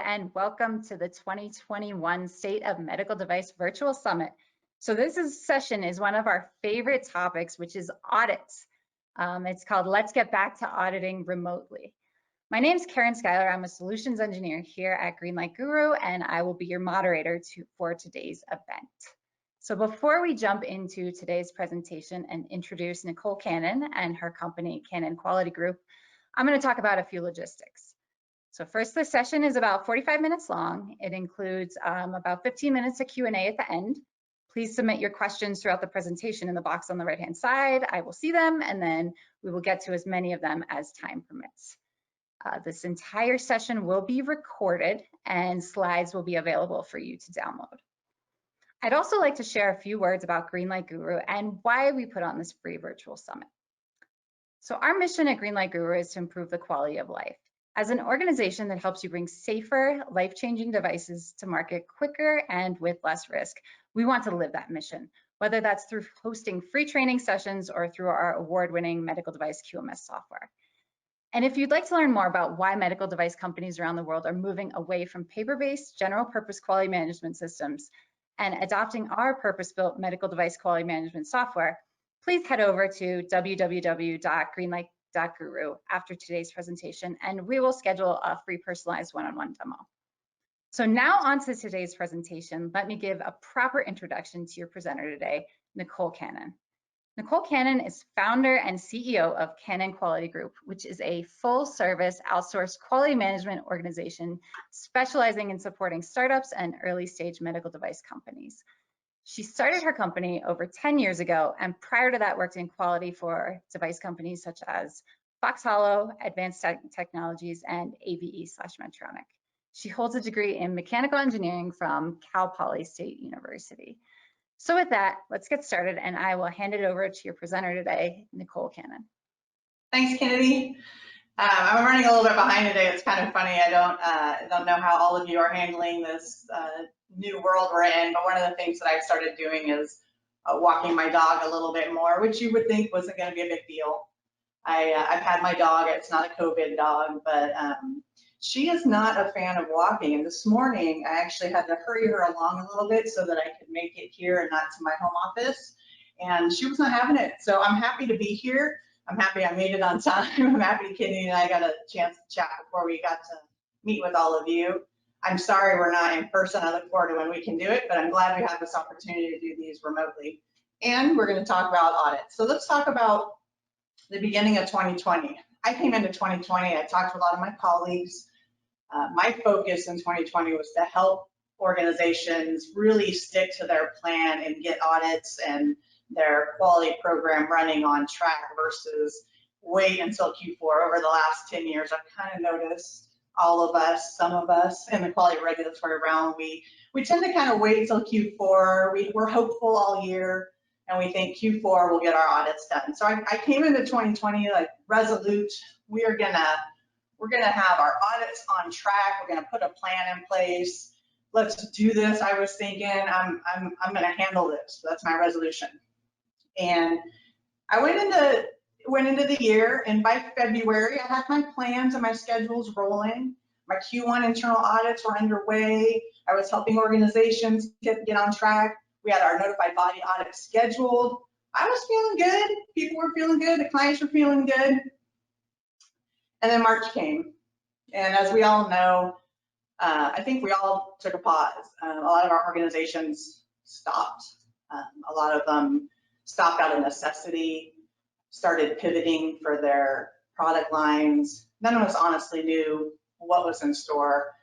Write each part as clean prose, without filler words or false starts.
and welcome to the 2021 State of Medical Device Virtual Summit. So this session is one of our favorite topics, which is audits. It's called Let's Get Back to Auditing Remotely. My name is Karen Schuyler. I'm a solutions engineer here at Greenlight Guru, and I will be your moderator for today's event. So before we jump into today's presentation and introduce Nicolle Cannon and her company, Cannon Quality Group, I'm going to talk about a few logistics. So first, this session is about 45 minutes long. It includes about 15 minutes of Q&A at the end. Please submit your questions throughout the presentation in the box on the right-hand side. I will see them, and then we will get to as many of them as time permits. This entire session will be recorded, and slides will be available for you to download. I'd also like to share a few words about Greenlight Guru and why we put on this free virtual summit. So our mission at Greenlight Guru is to improve the quality of life. As an organization that helps you bring safer, life-changing devices to market quicker and with less risk, we want to live that mission, whether that's through hosting free training sessions or through our award-winning medical device QMS software. And if you'd like to learn more about why medical device companies around the world are moving away from paper-based general-purpose quality management systems and adopting our purpose-built medical device quality management software, please head over to www.greenlight.guru after today's presentation, and we will schedule a free personalized one-on-one demo. So now on to today's presentation, let me give a proper introduction to your presenter today, Nicolle Cannon. Nicolle Cannon is founder and CEO of Cannon Quality Group, which is a full-service outsourced quality management organization specializing in supporting startups and early-stage medical device companies. She started her company over 10 years ago, and prior to that worked in quality for device companies such as Fox Hollow, Advanced Technologies, and AVE/Medtronic. She holds a degree in mechanical engineering from Cal Poly State University. So with that, let's get started, and I will hand it over to your presenter today, Nicolle Cannon. Thanks, Kennedy. I'm running a little bit behind today. It's kind of funny. I don't know how all of you are handling this new world we're in, but one of the things that I've started doing is walking my dog a little bit more, which you would think wasn't going to be a big deal. I've had my dog. It's not a COVID dog, but she is not a fan of walking. And this morning, I actually had to hurry her along a little bit so that I could make it here and not to my home office. And she was not having it. So I'm happy to be here. I'm happy I made it on time. I'm happy Kenny and I got a chance to chat before we got to meet with all of you. I'm sorry we're not in person. I look forward to when we can do it, but I'm glad we have this opportunity to do these remotely. And we're going to talk about audits. So let's talk about the beginning of 2020. I came into 2020, I talked to a lot of my colleagues. My focus in 2020 was to help organizations really stick to their plan and get audits and their quality program running on track versus wait until Q4. Over the last 10 years, I've kind of noticed all of us, some of us in the quality regulatory realm, we tend to kind of wait until Q4. We're hopeful all year, and we think Q4 will get our audits done. So I came into 2020 like resolute. We're gonna have our audits on track. We're gonna put a plan in place. Let's do this. I was thinking I'm gonna handle this. That's my resolution. And I went into the year, and by February, I had my plans and my schedules rolling. My Q1 internal audits were underway. I was helping organizations get on track. We had our notified body audit scheduled. I was feeling good. People were feeling good. The clients were feeling good. And then March came. And as we all know, I think we all took a pause. A lot of our organizations stopped. A lot of them stopped out of necessity, started pivoting for their product lines. None of us honestly knew what was in store.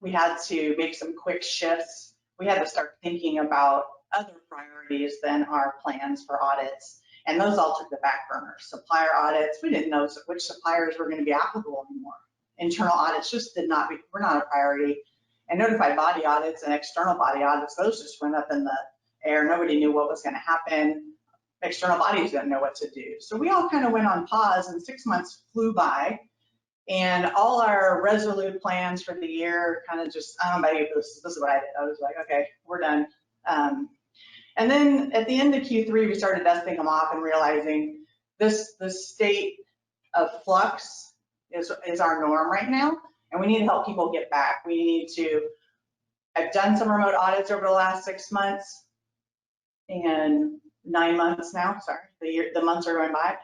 We had to make some quick shifts. We had to start thinking about other priorities than our plans for audits. And those all took the back burner. Supplier audits, we didn't know which suppliers were going to be applicable anymore. Internal audits just were not a priority. And notified body audits and external body audits, those just went up in the air. Nobody knew what was going to happen. External bodies didn't know what to do. So we all kind of went on pause, and 6 months flew by. And all our resolute plans for the year kind of just, I don't know about you, this is what I did. I was like, okay, we're done. And then at the end of Q3, we started dusting them off and realizing this state of flux is our norm right now. and we need to help people get back. We need to, I've done some remote audits over the last 6 months and 9 months now, sorry, the months are going by.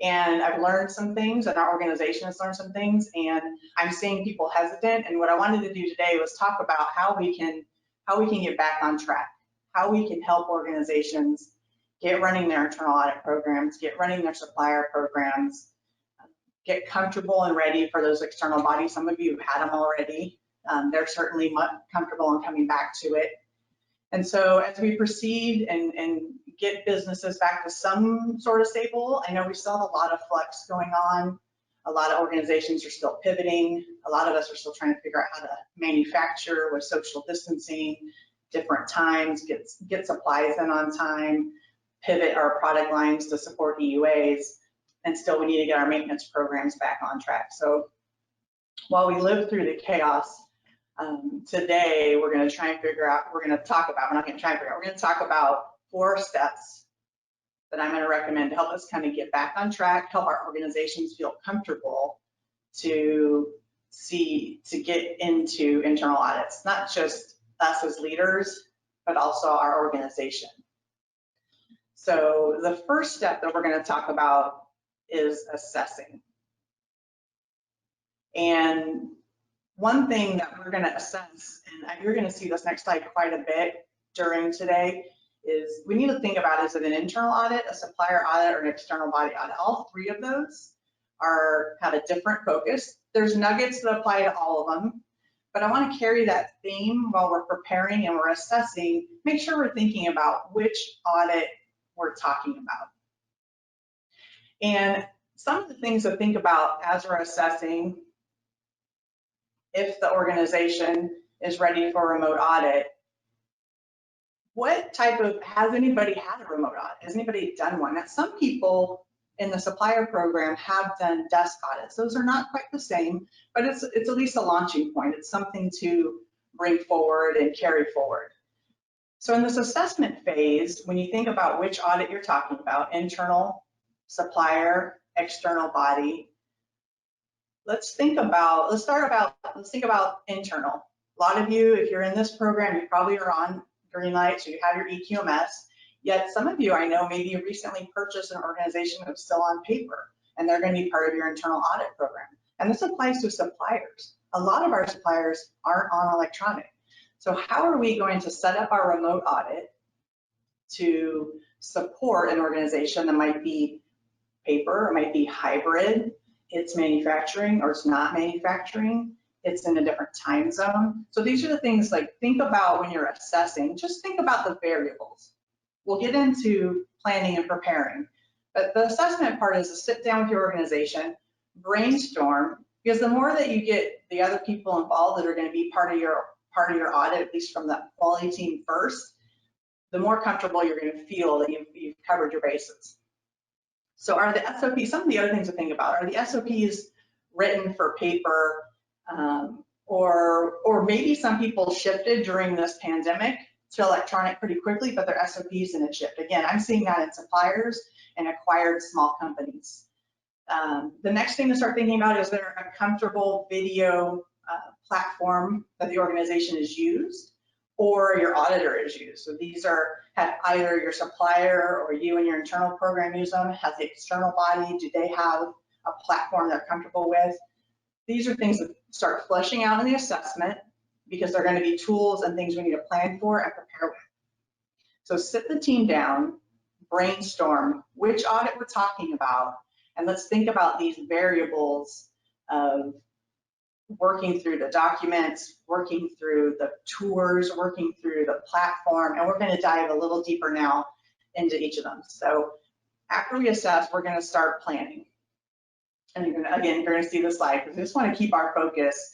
And I've learned some things, and our organization has learned some things, and I'm seeing people hesitant. And what I wanted to do today was talk about how we can get back on track, how we can help organizations get running their internal audit programs, get running their supplier programs, get comfortable and ready for those external bodies. Some of you have had them already. They're certainly comfortable in coming back to it. And so as we proceed and get businesses back to some sort of stable, I know we still have a lot of flux going on. A lot of organizations are still pivoting. A lot of us are still trying to figure out how to manufacture with social distancing, different times, get supplies in on time, pivot our product lines to support EUAs, and still we need to get our maintenance programs back on track. So while we live through the chaos, today we're going to try and figure out, we're going to talk about 4 steps that I'm going to recommend to help us kind of get back on track, help our organizations feel comfortable to get into internal audits, not just us as leaders, but also our organization. So the first step that we're going to talk about is assessing. And one thing that we're going to assess, and you're going to see this next slide quite a bit during today, is we need to think about, is it an internal audit, a supplier audit, or an external body audit? All 3 of those have a different focus. There's nuggets that apply to all of them, but I want to carry that theme while we're preparing and we're assessing, make sure we're thinking about which audit we're talking about. And some of the things to think about as we're assessing if the organization is ready for a remote audit, has anybody had a remote audit? Has anybody done one? Now, some people in the supplier program have done desk audits. Those are not quite the same, but it's at least a launching point. It's something to bring forward and carry forward. So in this assessment phase, when you think about which audit you're talking about, internal, supplier, external body, let's think about internal. A lot of you, if you're in this program, you probably are on green light, so you have your EQMS. Yet some of you, I know, maybe you recently purchased an organization that's still on paper, and they're going to be part of your internal audit program. And this applies to suppliers. A lot of our suppliers aren't on electronic. So how are we going to set up our remote audit to support an organization that might be paper, it might be hybrid, it's manufacturing or it's not manufacturing, it's in a different time zone. So these are the things, like, think about when you're assessing, just think about the variables. We'll get into planning and preparing, but the assessment part is to sit down with your organization, brainstorm, because the more that you get the other people involved that are going to be part of your audit, at least from the quality team first, the more comfortable you're going to feel that you've covered your bases. So are the SOPs, some of the other things to think about, are the SOPs written for paper, or maybe some people shifted during this pandemic to electronic pretty quickly, but their SOPs didn't shift. Again, I'm seeing that in suppliers and acquired small companies. The next thing to start thinking about is there a comfortable video platform that the organization has used or your auditor is used. So these have either your supplier or you and your internal program use them. Has the external body, do they have a platform they're comfortable with? These are things that start fleshing out in the assessment because they're going to be tools and things we need to plan for and prepare with. So sit the team down, brainstorm which audit we're talking about, and let's think about these variables of working through the documents, working through the tours, working through the platform, and we're going to dive a little deeper now into each of them. So after we assess, we're going to start planning. And you're going to see the slide because we just want to keep our focus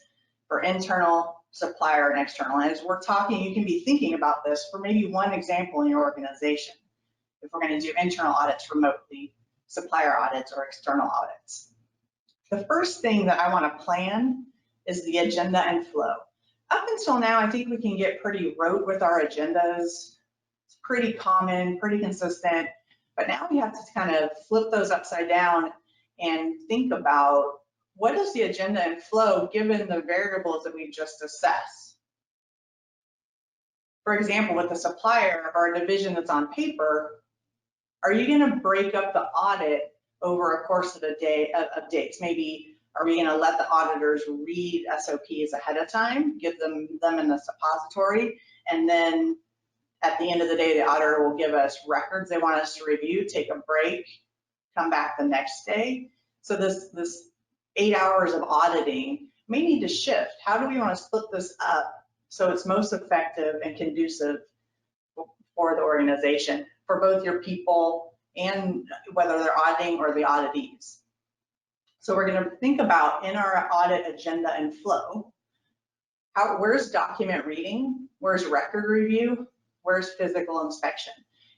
for internal, supplier, and external. And as we're talking, you can be thinking about this for maybe one example in your organization. If we're going to do internal audits remotely, supplier audits, or external audits. The first thing that I want to plan is the agenda and flow. Up until now, I think we can get pretty rote with our agendas. It's pretty common, pretty consistent, but now we have to kind of flip those upside down and think about what is the agenda and flow given the variables that we just assessed? For example, with a supplier or a division that's on paper, are you going to break up the audit over a course of a day of days? Maybe are we going to let the auditors read SOPs ahead of time, give them in the suppository, and then at the end of the day, the auditor will give us records they want us to review, take a break, come back the next day. So this 8 hours of auditing may need to shift. How do we want to split this up so it's most effective and conducive for the organization, for both your people and whether they're auditing or the auditees? So we're going to think about in our audit agenda and flow, where's document reading, where's record review, where's physical inspection,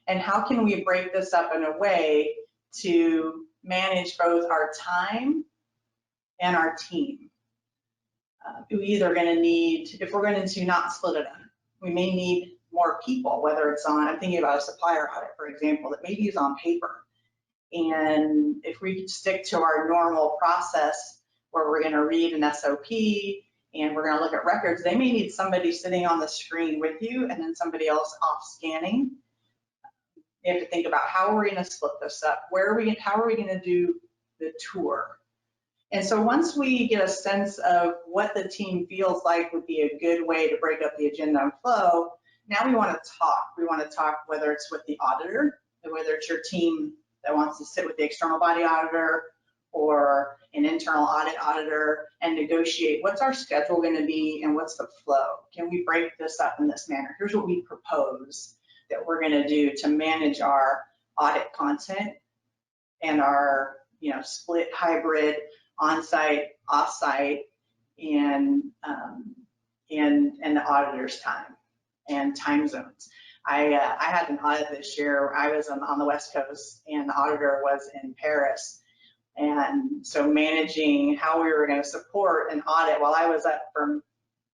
and how can we break this up in a way to manage both our time and our team. We either going to need, if we're going to not split it up, we may need more people, whether it's on, I'm thinking about a supplier audit, for example, that maybe is on paper. And if we could stick to our normal process where we're going to read an SOP and we're going to look at records, they may need somebody sitting on the screen with you and then somebody else off scanning. You have to think about how are we going to split this up? How are we going to do the tour? And so once we get a sense of what the team feels like would be a good way to break up the agenda and flow, now we want to talk. We want to talk whether it's with the auditor, or whether it's your team that wants to sit with the external body auditor or an internal audit auditor and negotiate what's our schedule going to be and what's the flow. Can we break this up in this manner? Here's what we propose that we're going to do to manage our audit content and our split hybrid on-site, off-site, and the auditor's time and time zones. I had an audit this year. I was on the West Coast and the auditor was in Paris. And so managing how we were going to support an audit while I was up from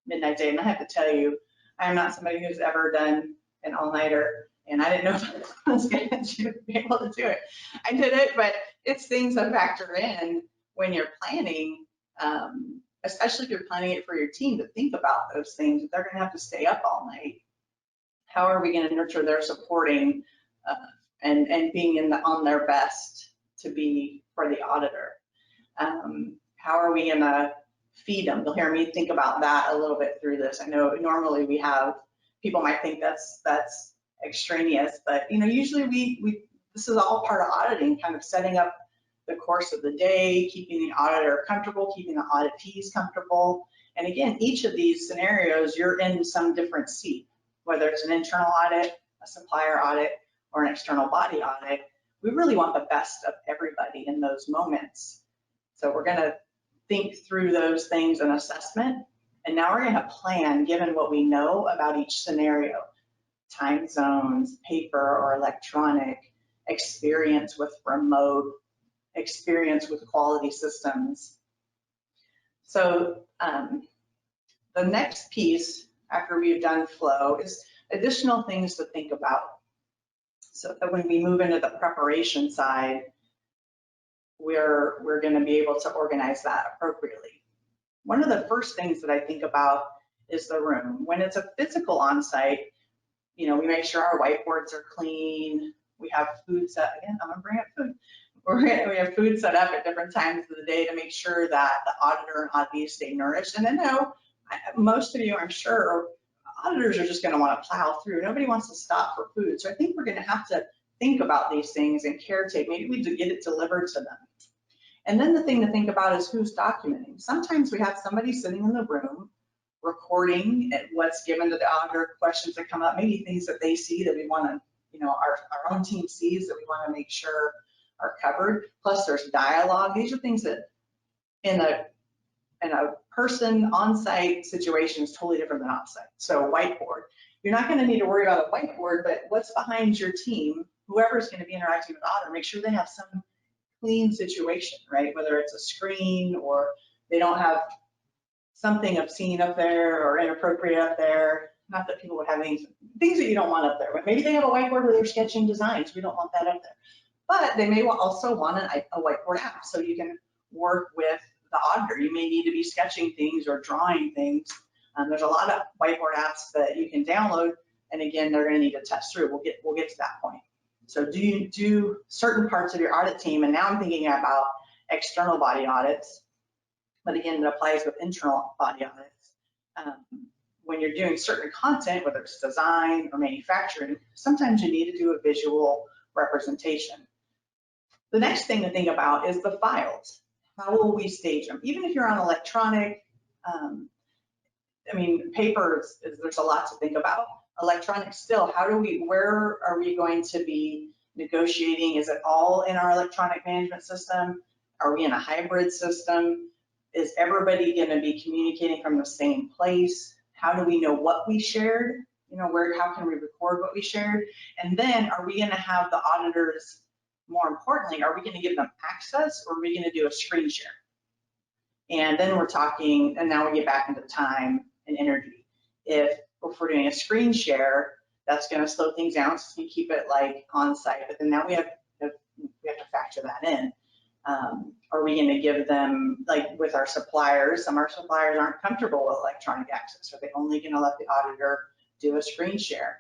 midnight day, and I have to tell you, I'm not somebody who's ever done an all-nighter, and I didn't know if I was going to be able to do it. I did it, but it's things that factor in when you're planning, especially if you're planning it for your team, to think about those things. If they're going to have to stay up all night, how are we going to nurture their supporting and being on their best to be for the auditor? How are we going to feed them? You'll hear me think about that a little bit through this. I know normally we have, people might think that's extraneous, but usually this is all part of auditing, kind of setting up the course of the day, keeping the auditor comfortable, keeping the auditees comfortable. And again, each of these scenarios, you're in some different seat, whether it's an internal audit, a supplier audit, or an external body audit. We really want the best of everybody in those moments. So we're going to think through those things in assessment. And now we're going to plan, given what we know about each scenario, time zones, paper or electronic, experience with remote, experience with quality systems. So the next piece after we've done flow is additional things to think about. So that when we move into the preparation side, we're going to be able to organize that appropriately. One of the first things that I think about is the room. When it's a physical on-site, we make sure our whiteboards are clean. We have food set, again, I'm gonna bring up food. We have food set up at different times of the day to make sure that the auditor and auditee stay nourished. And then most of you, I'm sure, auditors are just going to want to plow through. Nobody wants to stop for food. So I think we're going to have to think about these things and caretake. Maybe we get it delivered to them. And then the thing to think about is who's documenting. Sometimes we have somebody sitting in the room recording what's given to the auditor, questions that come up, maybe things that they see that we want to, our own team sees that we want to make sure are covered. Plus there's dialogue. These are things that in a person on-site situation is totally different than off-site. So whiteboard, you're not going to need to worry about a whiteboard, but what's behind your team, whoever's going to be interacting with the auditor, make sure they have some clean situation, right? Whether it's a screen or they don't have something obscene up there or inappropriate up there. Not that people would have things that you don't want up there. But maybe they have a whiteboard where they're sketching designs. We don't want that up there. But they may also want a whiteboard app so you can work with the auditor. You may need to be sketching things or drawing things. There's a lot of whiteboard apps that you can download, and again, they're going to need to test through. We'll get to that point. So do you do certain parts of your audit team? And now I'm thinking about external body audits, but again, it applies with internal body audits. When you're doing certain content, whether it's design or manufacturing, sometimes you need to do a visual representation. The next thing to think about is the files. How will we stage them? Even if you're on electronic, I mean, paper, there's a lot to think about. Electronic still, where are we going to be negotiating? Is it all in our electronic management system? Are we in a hybrid system? Is everybody going to be communicating from the same place? How do we know what we shared? You know, how can we record what we shared? And then are we going to have the auditors, more importantly, are we going to give them access, or are we going to do a screen share? And then we're talking, and now we get back into time and energy. If we're doing a screen share, that's going to slow things down, so you keep it like on site. But then now we have to factor that in. Are we going to give them, like with our suppliers, some of our suppliers aren't comfortable with electronic access. Are they only going to let the auditor do a screen share?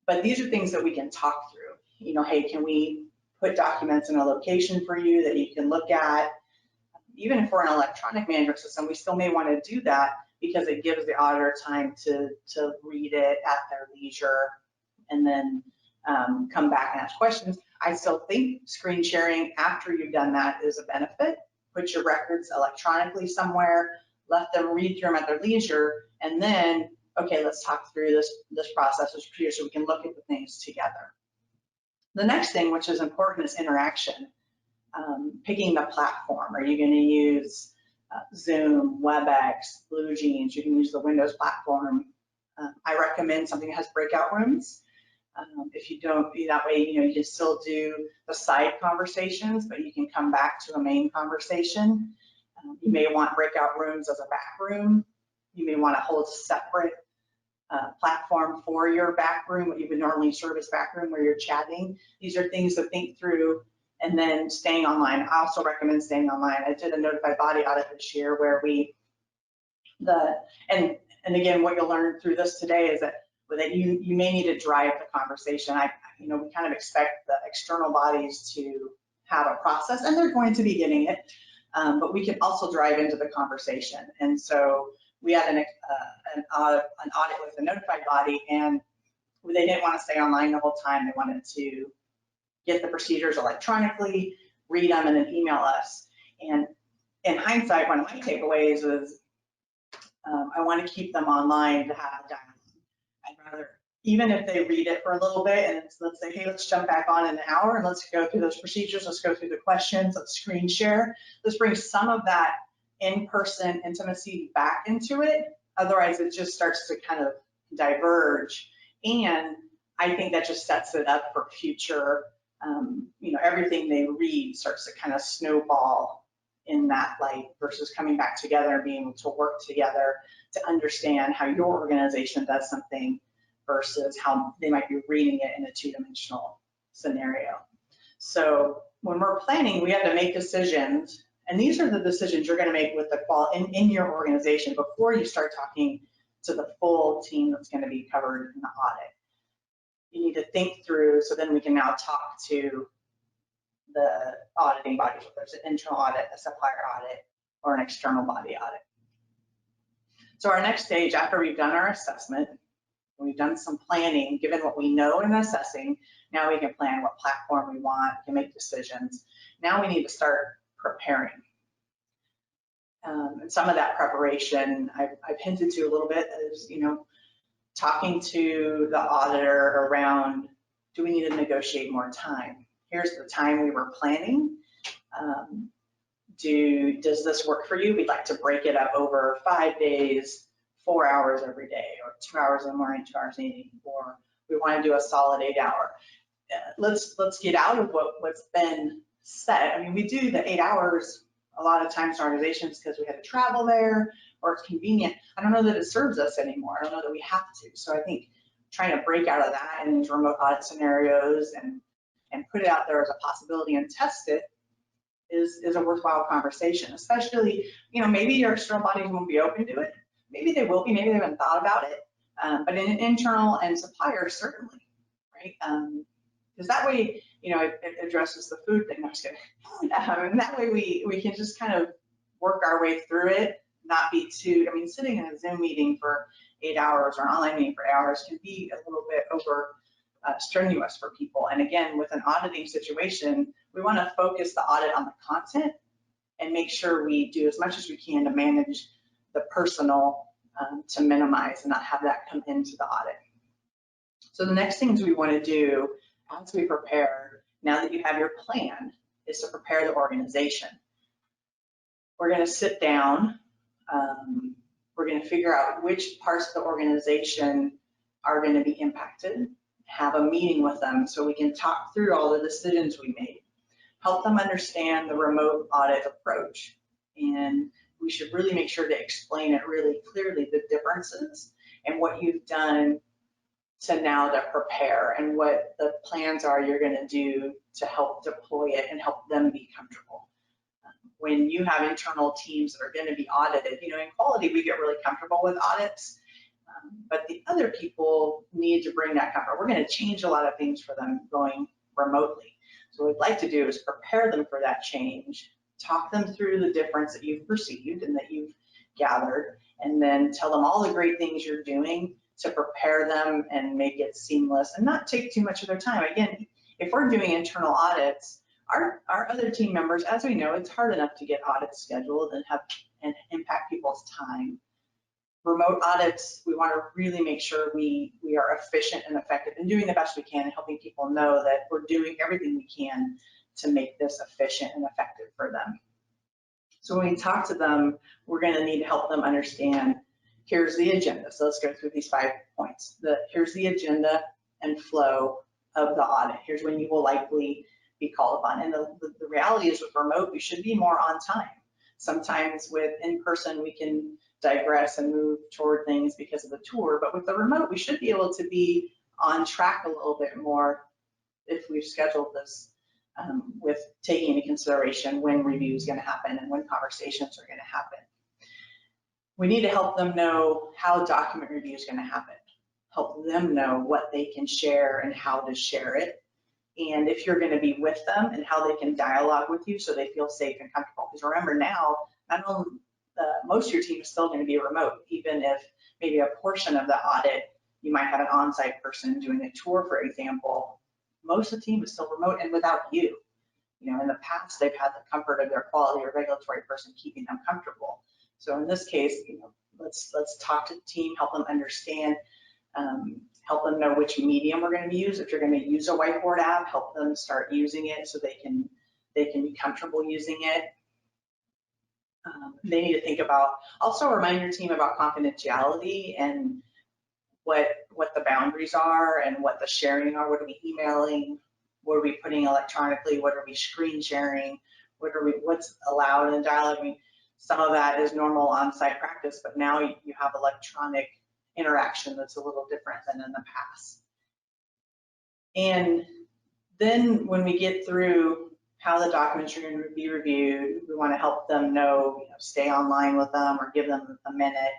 But these are things that we can talk through. You know, hey, can we put documents in a location for you that you can look at? Even if we're an electronic management system, we still may want to do that because it gives the auditor time to read it at their leisure and then come back and ask questions. I still think screen sharing after you've done that is a benefit. Put your records electronically somewhere, let them read through them at their leisure, and then, okay, let's talk through this process, this procedure, so we can look at the things together. The next thing, which is important, is interaction. Picking the platform. Are you going to use Zoom, WebEx, BlueJeans? You can use the Windows platform. I recommend something that has breakout rooms. If you don't, that way, you know, you can still do the side conversations, but you can come back to a main conversation. You may want breakout rooms as a back room. You may want to hold a separate platform for your back room, what you would normally serve as back room where you're chatting. These are things to think through. And then staying online. I also recommend staying online. I did a notified body audit this year where and again, what you'll learn through this today is that you may need to drive the conversation. We kind of expect the external bodies to have a process, and they're going to be getting it, but we can also drive into the conversation. And so we had an audit with a notified body, and they didn't want to stay online the whole time. They wanted to get the procedures electronically, read them, and then email us. And in hindsight, one of my takeaways was I want to keep them online to have dialogue. I'd rather, even if they read it for a little bit and let's say, hey, let's jump back on in an hour and let's go through those procedures, let's go through the questions, let's screen share. Let's bring some of that in-person intimacy back into it. Otherwise, it just starts to kind of diverge. And I think that just sets it up for future, everything they read starts to kind of snowball in that light versus coming back together and being able to work together to understand how your organization does something versus how they might be reading it in a two-dimensional scenario. So when we're planning, we have to make decisions, and these are the decisions you're going to make with the in your organization before you start talking to the full team that's going to be covered in the audit. You need to think through, so then we can now talk to the auditing bodies, whether it's an internal audit, a supplier audit, or an external body audit. So our next stage, after we've done our assessment, we've done some planning, given what we know in assessing, now we can plan what platform we want, we can make decisions. Now we need to start preparing. And some of that preparation I've hinted to a little bit is, talking to the auditor around, do we need to negotiate more time? Here's the time we were planning. Does this work for you? We'd like to break it up over 5 days, 4 hours every day, or 2 hours in the morning, 2 hours in the evening, or we want to do a solid 8 hour. Let's get out of what's been set. I mean, we do the 8 hours a lot of times in organizations because we had to travel there or it's convenient. I don't know that it serves us anymore. I don't know that we have to. So I think trying to break out of that in these remote audit scenarios and put it out there as a possibility and test it is a worthwhile conversation, especially, maybe your external bodies won't be open to it. Maybe they will be, maybe they haven't thought about it. But in internal and supplier, certainly, right? Because that way, it addresses the food thing. No, I'm just kidding. And that way we can just kind of work our way through it, not be too, sitting in a Zoom meeting for 8 hours or an online meeting for 8 hours can be a little bit over strenuous for people. And again, with an auditing situation, we want to focus the audit on the content and make sure we do as much as we can to manage the personal to minimize and not have that come into the audit. So the next things we want to do as we prepare, now that you have your plan, is to prepare the organization. We're going to sit down, we're going to figure out which parts of the organization are going to be impacted, have a meeting with them so we can talk through all the decisions we made, help them understand the remote audit approach. And we should really make sure to explain it really clearly, the differences and what you've done to now to prepare and what the plans are you're going to do to help deploy it and help them be comfortable. When you have internal teams that are going to be audited, in quality, we get really comfortable with audits, but the other people need to bring that comfort. We're going to change a lot of things for them going remotely. So what we'd like to do is prepare them for that change, talk them through the difference that you've perceived and that you've gathered, and then tell them all the great things you're doing to prepare them and make it seamless and not take too much of their time. Again, if we're doing internal audits, our other team members, as we know, it's hard enough to get audits scheduled and impact people's time. Remote audits, we want to really make sure we are efficient and effective and doing the best we can and helping people know that we're doing everything we can to make this efficient and effective for them. So when we talk to them, we're going to need to help them understand, here's the agenda. So let's go through these 5 points. Here's the agenda and flow of the audit. Here's when you will likely be called upon. And the reality is with remote, we should be more on time. Sometimes with in-person, we can digress and move toward things because of the tour, but with the remote, we should be able to be on track a little bit more if we've scheduled this with taking into consideration when review is going to happen and when conversations are going to happen. We need to help them know how document review is going to happen, help them know what they can share and how to share it, and if you're going to be with them and how they can dialogue with you so they feel safe and comfortable. Because remember now, not only most of your team is still going to be remote, even if maybe a portion of the audit, you might have an on-site person doing a tour, for example, most of the team is still remote and without you. In the past, they've had the comfort of their quality or regulatory person keeping them comfortable. So in this case, let's talk to the team, help them understand, help them know which medium we're going to use. If you're going to use a whiteboard app, help them start using it so they can be comfortable using it. They need to think about, also remind your team about confidentiality and what the boundaries are and what the sharing are. What are we emailing? What are we putting electronically? What are we screen sharing? What's allowed in dialogue? Some of that is normal on-site practice, but now you have electronic interaction that's a little different than in the past. And then when we get through how the documents are going to be reviewed, we want to help them know, stay online with them or give them a minute.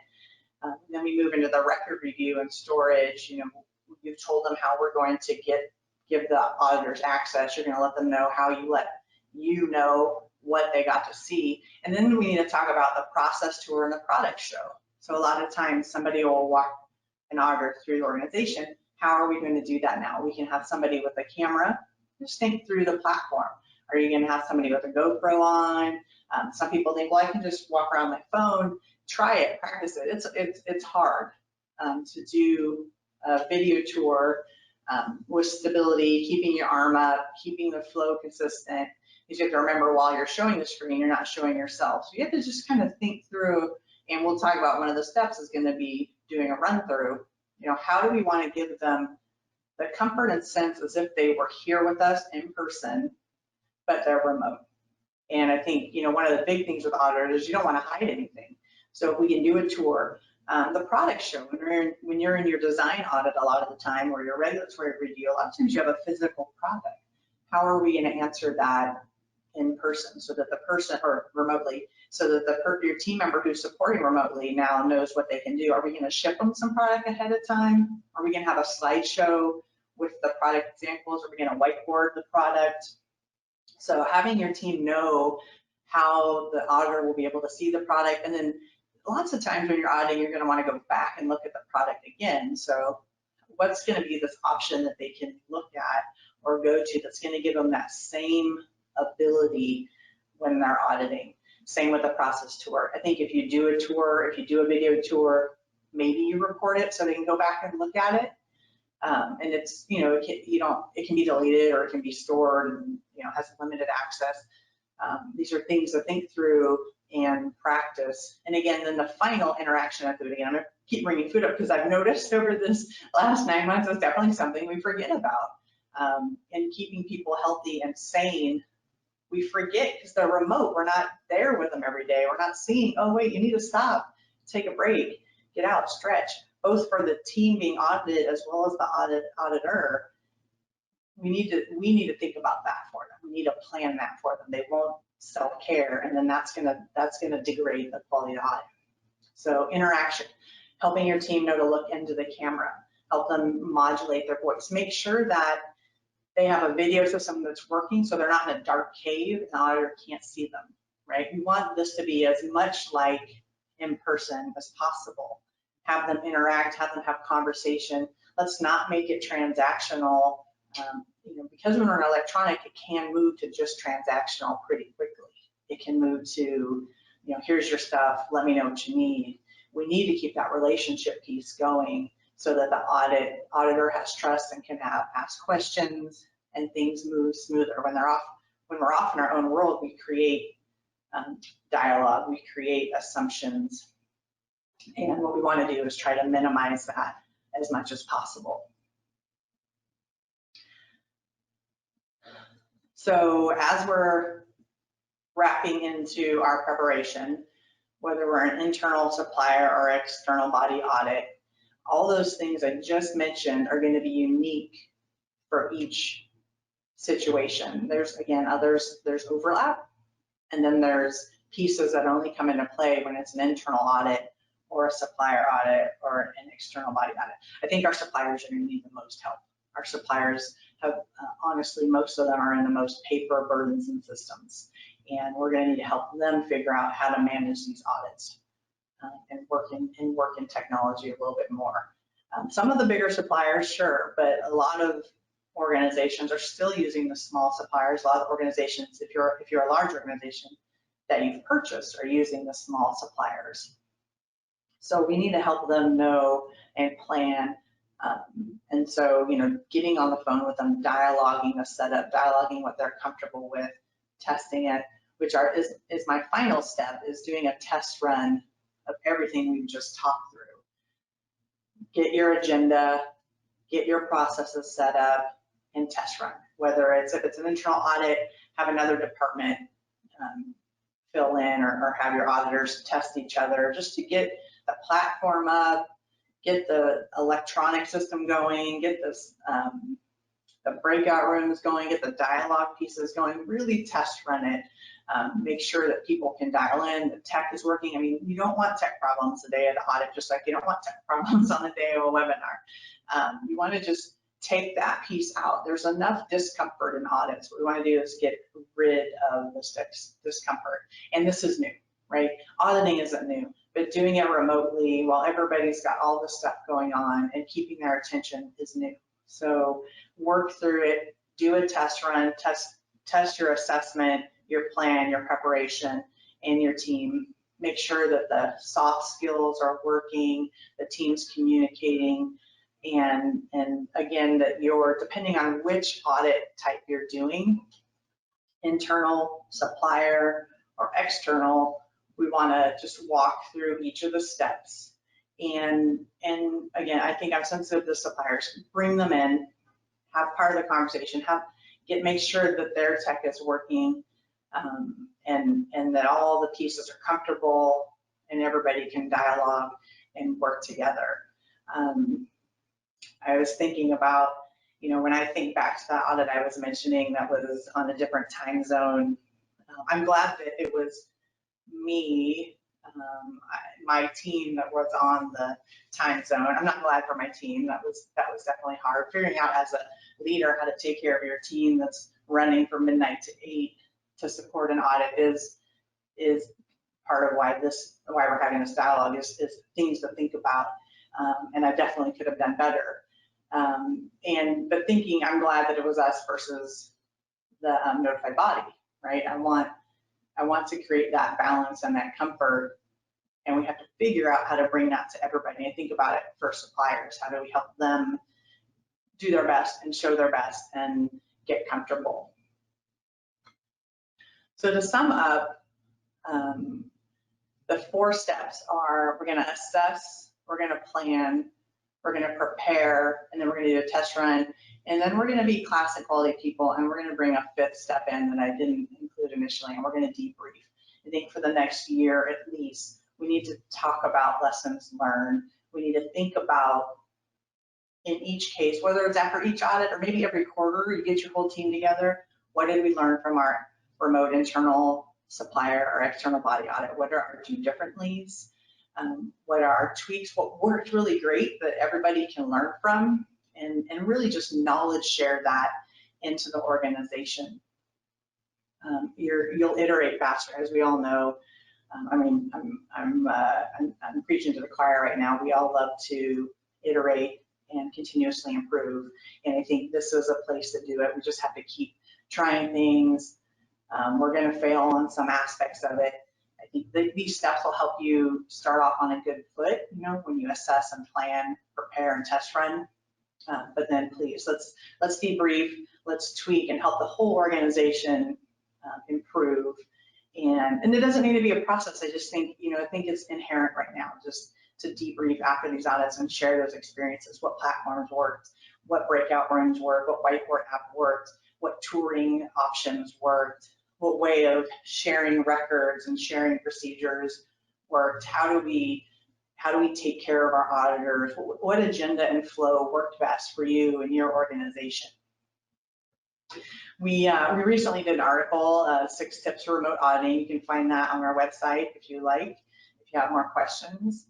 Then we move into the record review and storage. You've told them how we're going to give the auditors access. You're going to let them know how you let you know what they got to see. And then we need to talk about the process tour and the product show. So a lot of times somebody will walk an auditor through the organization. How are we going to do that now? We can have somebody with a camera. Just think through the platform. Are you going to have somebody with a GoPro on? Some people think, well, I can just walk around my phone. Try it, practice it. It's hard to do a video tour with stability, keeping your arm up, keeping the flow consistent. Because you have to remember while you're showing the screen, you're not showing yourself. So you have to just kind of think through, and we'll talk about one of the steps is going to be doing a run through. How do we want to give them the comfort and sense as if they were here with us in person, but they're remote. And I think, one of the big things with auditors is you don't want to hide anything. So if we can do a tour, the product show, when you're in your design audit a lot of the time, or your regulatory review, a lot of times you have a physical product. How are we going to answer that in person, so that the person, or remotely, so that your team member who's supporting remotely now knows what they can do. Are we going to ship them some product ahead of time? Are we going to have a slideshow with the product examples? Are we going to whiteboard the product? So having your team know how the auditor will be able to see the product, and then lots of times when you're auditing, you're going to want to go back and look at the product again. So what's going to be this option that they can look at or go to that's going to give them that same ability when they're auditing? Same with the process tour. I think if you do a tour, if you do a video tour, maybe you record it so they can go back and look at it. And it's, it can be deleted or it can be stored and, has limited access. These are things to think through and practice. And again, then the final interaction at the beginning, I'm going to keep bringing food up because I've noticed over this last 9 months, it's definitely something we forget about. And keeping people healthy and sane, we forget because they're remote. We're not there with them every day. We're not seeing, oh wait, you need to stop, take a break, get out, stretch. Both for the team being audited as well as the auditor, we need to think about that for them. We need to plan that for them. They won't self-care, and then that's gonna degrade the quality of the audit. So interaction, helping your team know to look into the camera, help them modulate their voice. Make sure that they have a video system that's working so they're not in a dark cave and the auditor can't see them, right? We want this to be as much like in person as possible. Have them interact, have them have conversation. Let's not make it transactional. Because when we're electronic, it can move to just transactional pretty quickly. It can move to, here's your stuff, let me know what you need. We need to keep that relationship piece going so that the auditor has trust and can ask questions and things move smoother. When we're off in our own world, we create dialogue, we create assumptions. And what we want to do is try to minimize that as much as possible. So as we're wrapping into our preparation, whether we're an internal supplier or external body audit, all those things I just mentioned are going to be unique for each situation. There's, again, there's overlap, and then there's pieces that only come into play when it's an internal audit or a supplier audit or an external body audit. I think our suppliers are going to need the most help. Our suppliers have, honestly, most of them are in the most paper burdensome systems, and we're going to need to help them figure out how to manage these audits and work in technology a little bit more. Some of the bigger suppliers, sure, but a lot of organizations are still using the small suppliers. A lot of organizations, if you're a large organization that you've purchased, are using the small suppliers. So we need to help them know and plan. And so, getting on the phone with them, dialoguing the setup, dialoguing what they're comfortable with, testing it, which is my final step, is doing a test run of everything we've just talked through. Get your agenda, get your processes set up, and test run. Whether if it's an internal audit, have another department fill in or have your auditors test each other just to get the platform up, get the electronic system going, get this, the breakout rooms going, get the dialogue pieces going, really test run it, make sure that people can dial in, the tech is working. I mean, you don't want tech problems the day of the audit, just like you don't want tech problems on the day of a webinar. You want to just take that piece out. There's enough discomfort in audits. What we want to do is get rid of this discomfort. And this is new, right? Auditing isn't new, but doing it remotely while everybody's got all this stuff going on and keeping their attention is new. So work through it, do a test run, test your assessment, your plan, your preparation, and your team. Make sure that the soft skills are working, the team's communicating, and again, that you're, depending on which audit type you're doing, internal, supplier, or external, we want to just walk through each of the steps. And again, I think I'm sensitive to suppliers. Bring them in, have part of the conversation, make sure that their tech is working, and that all the pieces are comfortable and everybody can dialogue and work together. I was thinking about, when I think back to that audit I was mentioning that was on a different time zone, I'm glad that it was me, my team that was on the time zone. I'm not glad for my team. That was definitely hard. Figuring out as a leader how to take care of your team that's running from midnight to 8 to support an audit is part of why we're having this dialogue is things to think about. And I definitely could have done better. But thinking, I'm glad that it was us versus the notified body, right? I want to create that balance and that comfort, and we have to figure out how to bring that to everybody. And think about it for suppliers. How do we help them do their best and show their best and get comfortable? So to sum up, the 4 steps are: we're going to assess, we're going to plan, we're going to prepare, and then we're going to do a test run, and then we're going to be class and quality people, and we're going to bring a 5th step in that I didn't include initially, and we're going to debrief. I think for the next year at least, we need to talk about lessons learned. We need to think about, in each case, whether it's after each audit or maybe every quarter, you get your whole team together. What did we learn from our remote internal supplier or external body audit? What are our 2 differences? What are our tweaks? What worked really great that everybody can learn from? And really just knowledge share that into the organization. You'll iterate faster, as we all know. I mean, I'm preaching to the choir right now. We all love to iterate and continuously improve. And I think this is a place to do it. We just have to keep trying things. We're going to fail on some aspects of it. I think these steps will help you start off on a good foot, you know, when you assess and plan, prepare, and test run. But then please, let's debrief, let's tweak and help the whole organization improve. And it doesn't need to be a process. I just think, you know, I think it's inherent right now just to debrief after these audits and share those experiences, what platforms worked, what breakout rooms worked, what whiteboard app worked, what touring options worked, what way of sharing records and sharing procedures worked. How do we take care of our auditors? What agenda and flow worked best for you and your organization? We recently did an article, 6 tips for remote auditing. You can find that on our website if you like. If you have more questions,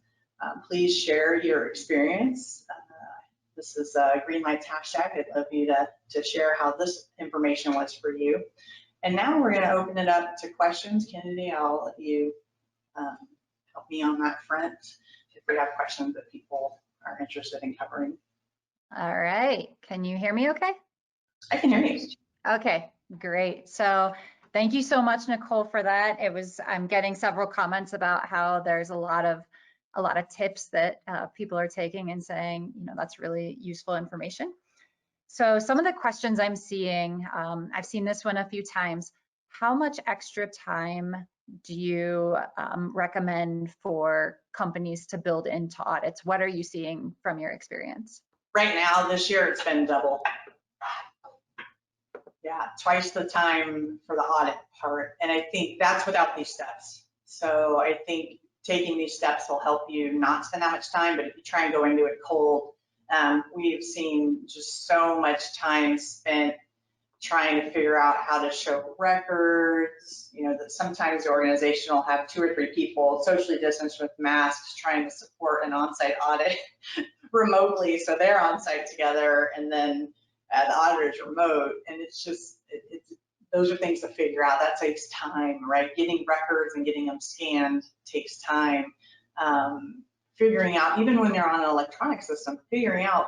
please share your experience. This is a green lights hashtag. I'd love you to share how this information was for you. And now we're going to open it up to questions. Kennedy, I'll let you help me on that front if we have questions that people are interested in covering. All right. Can you hear me okay? I can hear you. Okay, great. So thank you so much, Nicolle, for that. I'm getting several comments about how there's a lot of tips that people are taking and saying, you know, that's really useful information. So some of the questions I'm seeing, I've seen this one a few times. How much extra time do you recommend for companies to build into audits? What are you seeing from your experience? Right now, this year, it's been double. Yeah, twice the time for the audit part. And I think that's without these steps. So I think taking these steps will help you not spend that much time, but if you try and go into it cold, we've seen just so much time spent trying to figure out how to show records. You know, that sometimes the organization will have 2 or 3 people socially distanced with masks trying to support an on-site audit remotely. So they're on-site together, and then the auditor's remote. And it's just, those are things to figure out. That takes time, right? Getting records and getting them scanned takes time. Figuring out, even when they're on an electronic system, figuring out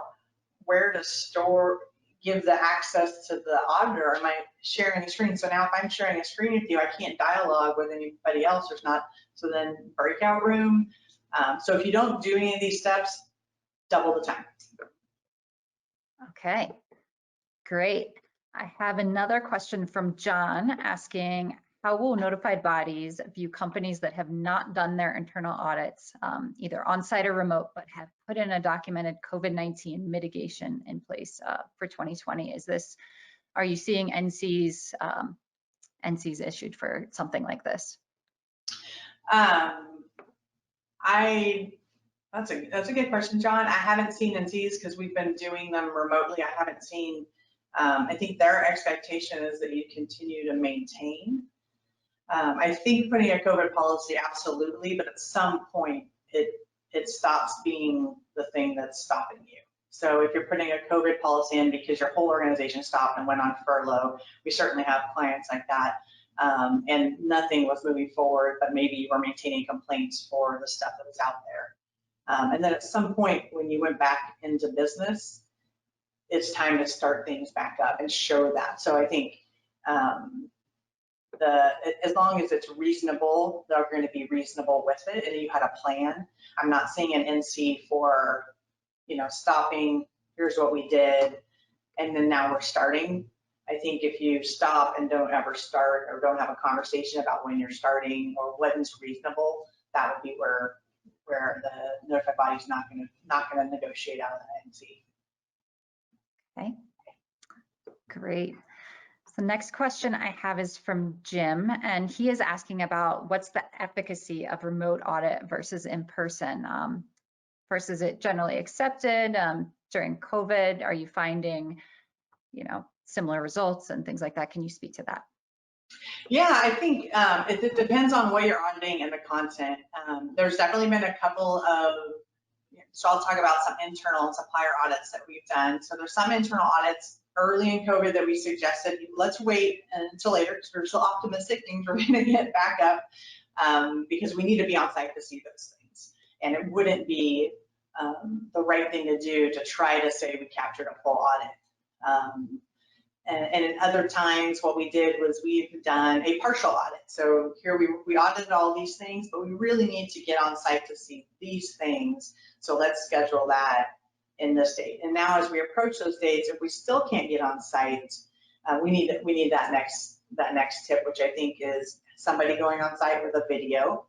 where to store, give the access to the auditor. Am I sharing a screen? So now if I'm sharing a screen with you, I can't dialogue with anybody else. There's not, so then breakout room. So if you don't do any of these steps, double the time. Okay, great. I have another question from John asking, how will notified bodies view companies that have not done their internal audits, either on-site or remote, but have put in a documented COVID-19 mitigation in place for 2020? Are you seeing NCs issued for something like this? That's a good question, John. I haven't seen NCs because we've been doing them remotely. I haven't seen, I think their expectation is that you continue to maintain. I think putting a COVID policy, absolutely, but at some point it stops being the thing that's stopping you. So if you're putting a COVID policy in because your whole organization stopped and went on furlough, we certainly have clients like that, and nothing was moving forward, but maybe you were maintaining complaints for the stuff that was out there. And then at some point when you went back into business, it's time to start things back up and show that. So I think as long as it's reasonable, they're going to be reasonable with it, and you had a plan. I'm not seeing an NC for, stopping, here's what we did, and then now we're starting. I think if you stop and don't ever start, or don't have a conversation about when you're starting or what is reasonable, that would be where the notified body's not going to negotiate out of that NC. Okay, great. The next question I have is from Jim, and he is asking about what's the efficacy of remote audit versus in person. First, is it generally accepted during COVID? Are you finding, similar results and things like that? Can you speak to that? Yeah, I think it depends on what you're auditing and the content. There's definitely been a couple of, so I'll talk about some internal and supplier audits that we've done. So there's some internal audits early in COVID that we suggested, let's wait until later because we're still optimistic things are going to get back up, because we need to be on site to see those things. And it wouldn't be the right thing to do to try to say we captured a full audit. And in other times, what we did was we've done a partial audit. So here we audited all these things, but we really need to get on site to see these things. So let's schedule that in this date. And now as we approach those dates, if we still can't get on site, we need that next tip, which I think is somebody going on site with a video,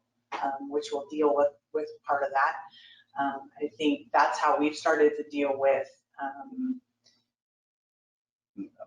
which will deal with part of that. I think that's how we've started to deal with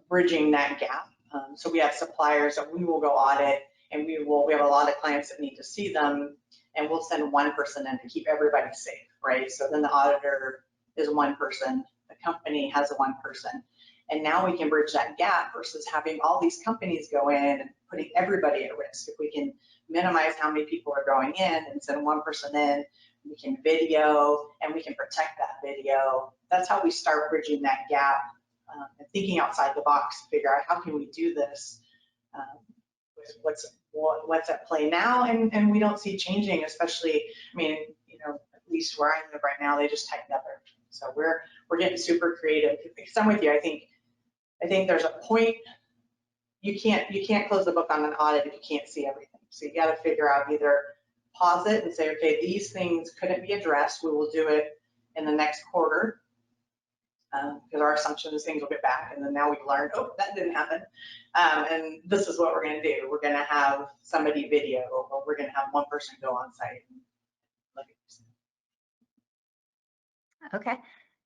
bridging that gap. So we have suppliers that we will go audit, and we have a lot of clients that need to see them, and we'll send one person in to keep everybody safe, right? So then the auditor is one person, the company has one person, and now we can bridge that gap versus having all these companies go in and putting everybody at risk. If we can minimize how many people are going in and send one person in, we can video and we can protect that video. That's how we start bridging that gap. And thinking outside the box to figure out how can we do this with what's at play now, and we don't see changing, especially, at least where I live right now, they just tightened up everything. So we're getting super creative. Because I'm with you, I think there's a point you can't close the book on an audit if you can't see everything. So you got to figure out, either pause it and say, okay, these things couldn't be addressed, we will do it in the next quarter. Because our assumption is things will get back, and then now we've learned, oh, that didn't happen, and this is what we're going to do. We're going to have somebody video, or we're going to have one person go on site and look at this. Okay,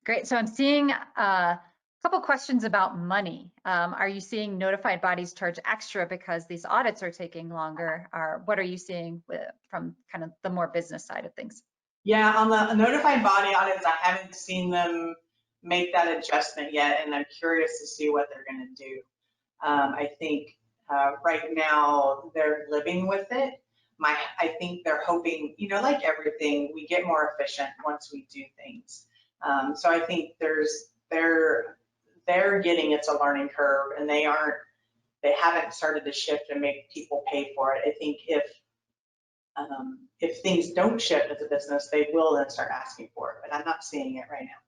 great. So I'm seeing a couple questions about money. Are you seeing notified bodies charge extra because these audits are taking longer? Or what are you seeing from kind of the more business side of things? Yeah, on the notified body audits, I haven't seen them make that adjustment yet, and I'm curious to see what they're going to do. I think right now they're living with it. I think they're hoping, like everything, we get more efficient once we do things. So I think they're getting, it's a learning curve, and they haven't started to shift and make people pay for it. I think if things don't shift as a business, they will then start asking for it, but I'm not seeing it right now.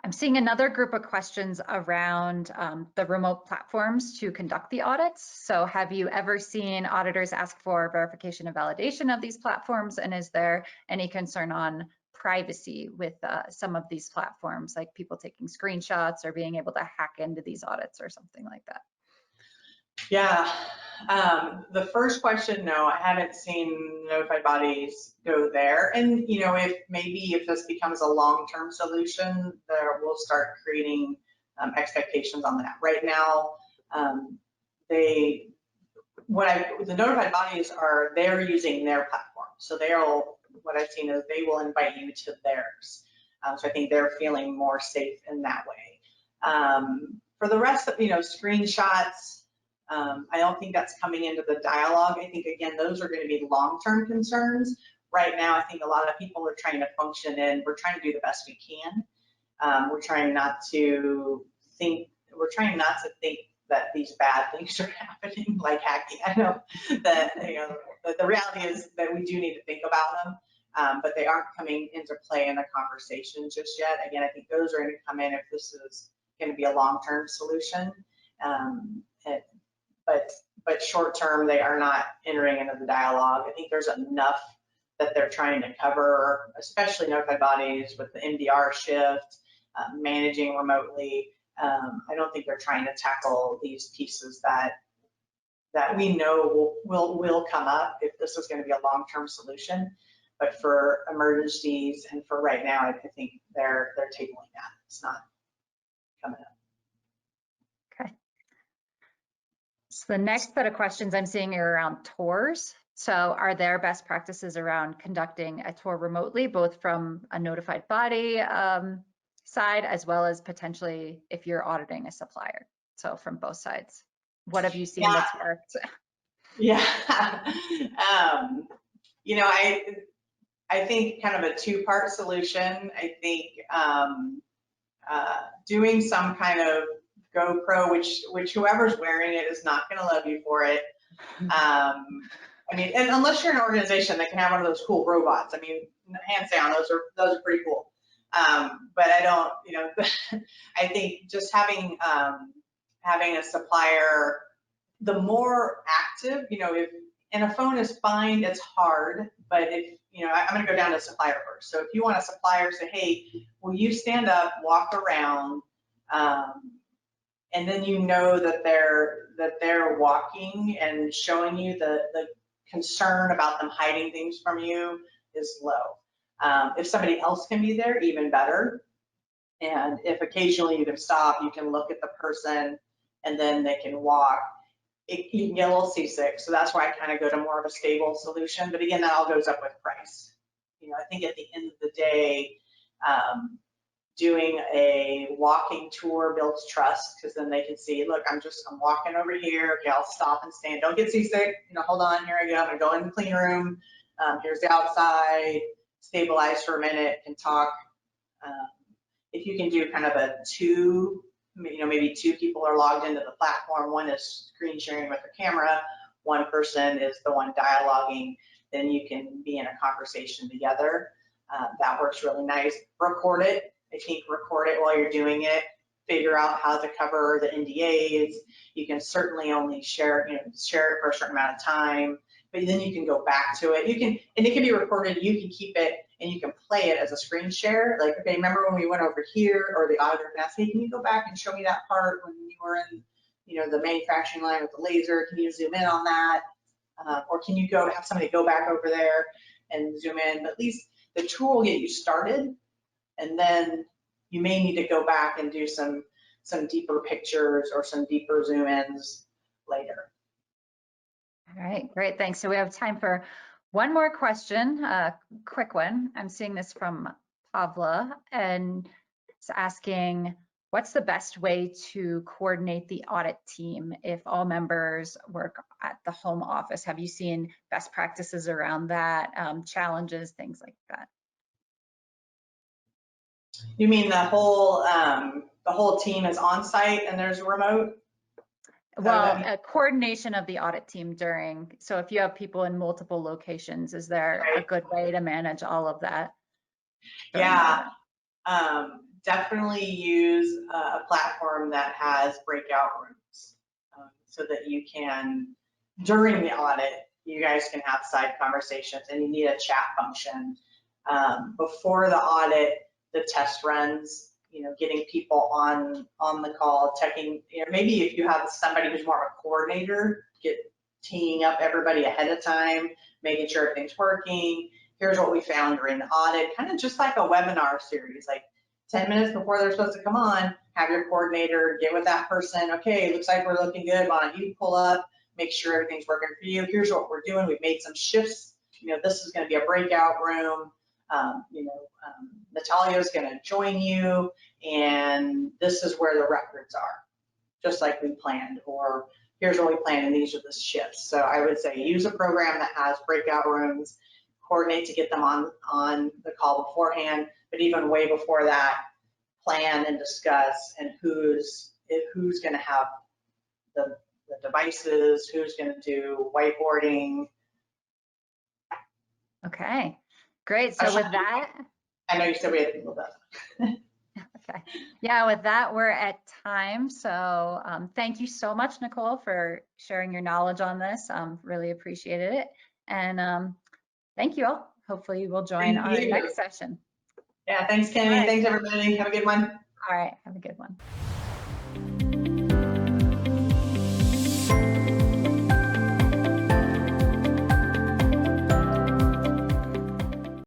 I'm seeing another group of questions around the remote platforms to conduct the audits. So have you ever seen auditors ask for verification and validation of these platforms? And is there any concern on privacy with some of these platforms, like people taking screenshots or being able to hack into these audits or something like that? Yeah, the first question, no, I haven't seen notified bodies go there. And, if this becomes a long-term solution, we'll start creating expectations on that. Right now, the notified bodies they're using their platform. So what I've seen is they will invite you to theirs. So I think they're feeling more safe in that way. For the rest of, screenshots, I don't think that's coming into the dialogue. I think, again, those are going to be long-term concerns. Right now, I think a lot of people are trying to function in, we're trying to do the best we can. We're trying not to think that these bad things are happening, like hacking. I know that, the reality is that we do need to think about them, but they aren't coming into play in the conversation just yet. Again, I think those are going to come in if this is going to be a long-term solution. But short-term, they are not entering into the dialogue. I think there's enough that they're trying to cover, especially notified bodies with the MDR shift, managing remotely. I don't think they're trying to tackle these pieces that we know will come up if this is going to be a long-term solution. But for emergencies and for right now, I think they're tabling that. It's not coming up. Okay. So the next set of questions I'm seeing are around tours. So are there best practices around conducting a tour remotely, both from a notified body side, as well as potentially if you're auditing a supplier? So from both sides, what have you seen that's worked? Yeah. I think kind of a two-part solution. I think doing some kind of GoPro, which whoever's wearing it is not going to love you for it. I mean, and unless you're an organization that can have one of those cool robots. I mean, hands down, those are pretty cool. But I don't, I think just having a supplier, the more active, if, and a phone is fine, it's hard, but if, I'm going to go down to supplier first. So if you want a supplier, say, hey, will you stand up, walk around, and then that they're walking and showing you the concern about them hiding things from you is low. If somebody else can be there, even better. And if occasionally you can stop, you can look at the person and then they can walk. You can get a little seasick, so that's why I kind of go to more of a stable solution. But again, that all goes up with price. I think at the end of the day, doing a walking tour builds trust, because then they can see, look, I'm walking over here. Okay, I'll stop and stand. Don't get seasick. Hold on. Here I go. I'm gonna go in the clean room. Here's the outside. Stabilize for a minute and talk. If you can do kind of a two, maybe two people are logged into the platform. One is screen sharing with a camera. One person is the one dialoguing. Then you can be in a conversation together. That works really nice. Record it. I think record it while you're doing it. Figure out how to cover the NDAs. You can certainly only share it for a certain amount of time, but then you can go back to it. And it can be recorded. You can keep it and you can play it as a screen share. Like, okay, remember when we went over here, or the auditor can ask, hey, can you go back and show me that part when you were in, the manufacturing line with the laser? Can you zoom in on that? Or can you have somebody go back over there and zoom in? But at least the tool will get you started, and then you may need to go back and do some deeper pictures or some deeper zoom ins later. All right, great, thanks. So we have time for one more question, a quick one. I'm seeing this from Pavla, and it's asking, what's the best way to coordinate the audit team if all members work at the home office? Have you seen best practices around that, challenges, things like that? You mean the whole team is on site and there's remote? Well, a coordination of the audit team during, so if you have people in multiple locations, is there a good way to manage all of that? Yeah, definitely use a platform that has breakout rooms so that you can, during the audit, you guys can have side conversations, and you need a chat function. Before the audit, the test runs, getting people on the call, checking, maybe if you have somebody who's more of a coordinator, teeing up everybody ahead of time, making sure everything's working. Here's what we found during the audit, kind of just like a webinar series, like 10 minutes before they're supposed to come on, have your coordinator get with that person. Okay, looks like we're looking good. Why don't you pull up, make sure everything's working for you. Here's what we're doing. We've made some shifts. This is going to be a breakout room. Natalia is going to join you, and this is where the records are, just like we planned. Or here's what we plan and these are the shifts. So I would say use a program that has breakout rooms, coordinate to get them on the call beforehand, but even way before that, plan and discuss and who's going to have the devices, who's going to do whiteboarding. Okay, great. So with that, I know you said we had people that. okay. Yeah, with that, we're at time. So thank you so much, Nicolle, for sharing your knowledge on this. Really appreciated it. And thank you all. Hopefully you will join Thank our you. next session. Yeah, thanks, Kennedy. All right. Thanks, everybody. Have a good one. All right, have a good one.